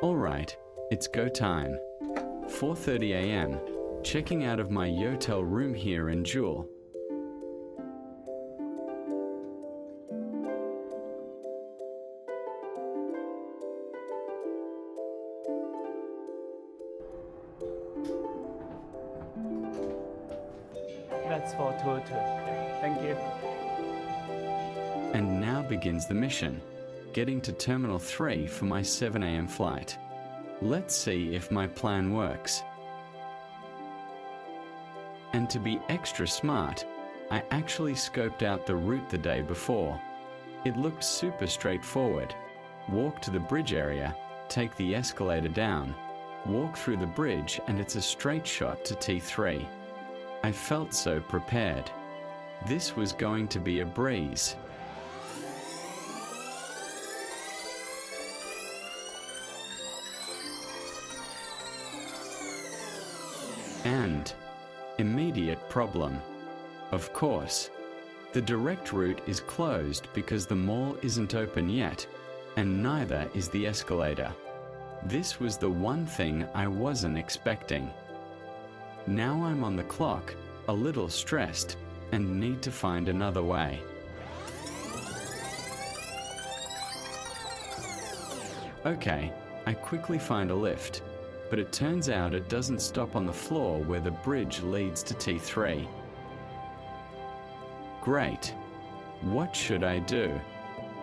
Alright, it's go time. 4:30 a.m. Checking out of my Yotel room here in Jewel. That's for tour. Thank you. And now begins the mission, getting to Terminal 3 for my 7 a.m. flight. Let's see if my plan works. And to be extra smart, I actually scoped out the route the day before. It looked super straightforward. Walk to the bridge area, take the escalator down, walk through the bridge, and it's a straight shot to T3. I felt so prepared. This was going to be a breeze. And immediate problem. Of course, the direct route is closed because the mall isn't open yet, and neither is the escalator. This was the one thing I wasn't expecting. Now I'm on the clock, a little stressed, and need to find another way. Okay, I quickly find a lift, but it turns out it doesn't stop on the floor where the bridge leads to T3. Great. What should I do?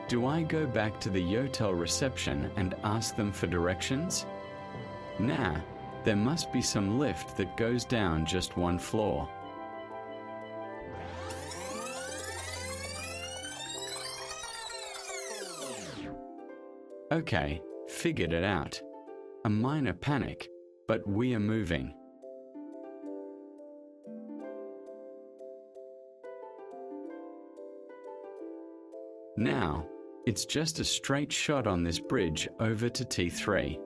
Do I go back to the Yotel reception and ask them for directions? Nah, there must be some lift that goes down just one floor. Okay, figured it out. A minor panic, but we are moving. Now, it's just a straight shot on this bridge over to T3.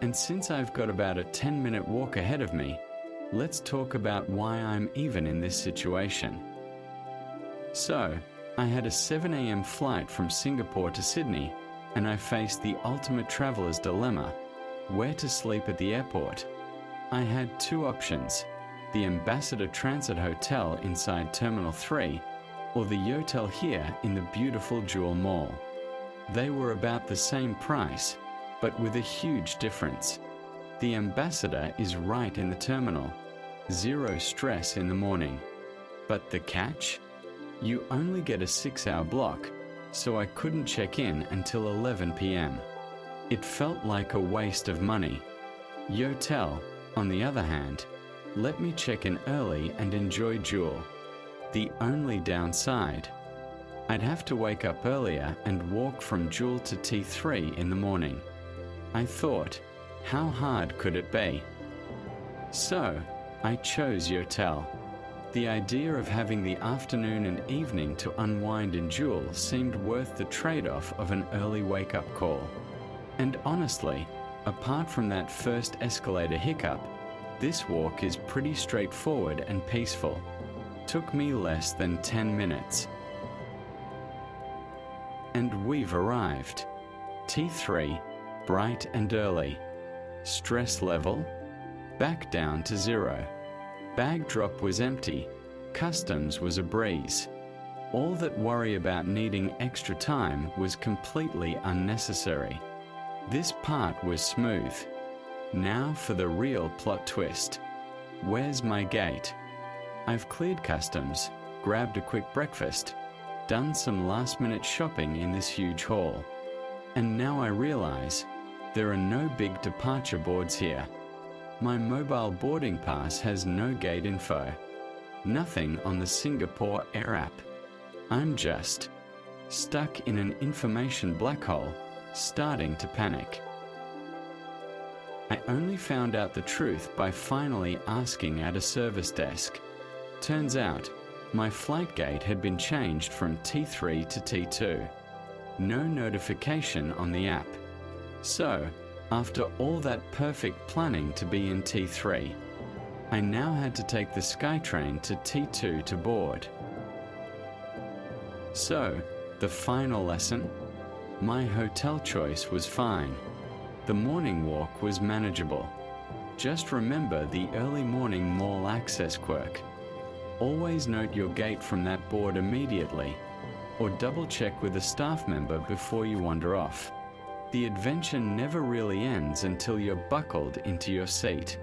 And since I've got about a 10-minute walk ahead of me, let's talk about why I'm even in this situation. So, I had a 7 a.m. flight from Singapore to Sydney, and I faced the ultimate traveler's dilemma: where to sleep at the airport. I had two options: the Ambassador Transit Hotel inside Terminal 3, or the Yotel here in the beautiful Jewel Mall. They were about the same price, but with a huge difference. The Ambassador is right in the terminal. Zero stress in the morning. But the catch? You only get a 6-hour block, so I couldn't check in until 11 p.m. It felt like a waste of money. Yotel, on the other hand, let me check in early and enjoy Jewel. The only downside: I'd have to wake up earlier and walk from Jewel to T3 in the morning. I thought, how hard could it be? So, I chose Yotel. The idea of having the afternoon and evening to unwind in Jewel seemed worth the trade-off of an early wake-up call. And honestly, apart from that first escalator hiccup, this walk is pretty straightforward and peaceful. Took me less than 10 minutes. And we've arrived. T3, bright and early. Stress level? Back down to 0. Bag drop was empty. Customs was a breeze. All that worry about needing extra time was completely unnecessary. This part was smooth. Now for the real plot twist. Where's my gate? I've cleared customs, grabbed a quick breakfast, done some last-minute shopping in this huge hall. And now I realize there are no big departure boards here. My mobile boarding pass has no gate info. Nothing on the Singapore Air app. I'm just stuck in an information black hole, starting to panic. I only found out the truth by finally asking at a service desk. Turns out, my flight gate had been changed from T3 to T2. No notification on the app. So, after all that perfect planning to be in T3, I now had to take the SkyTrain to T2 to board. So, the final lesson? My hotel choice was fine. The morning walk was manageable. Just remember the early morning mall access quirk. Always note your gate from that board immediately, or double check with a staff member before you wander off. The adventure never really ends until you're buckled into your seat.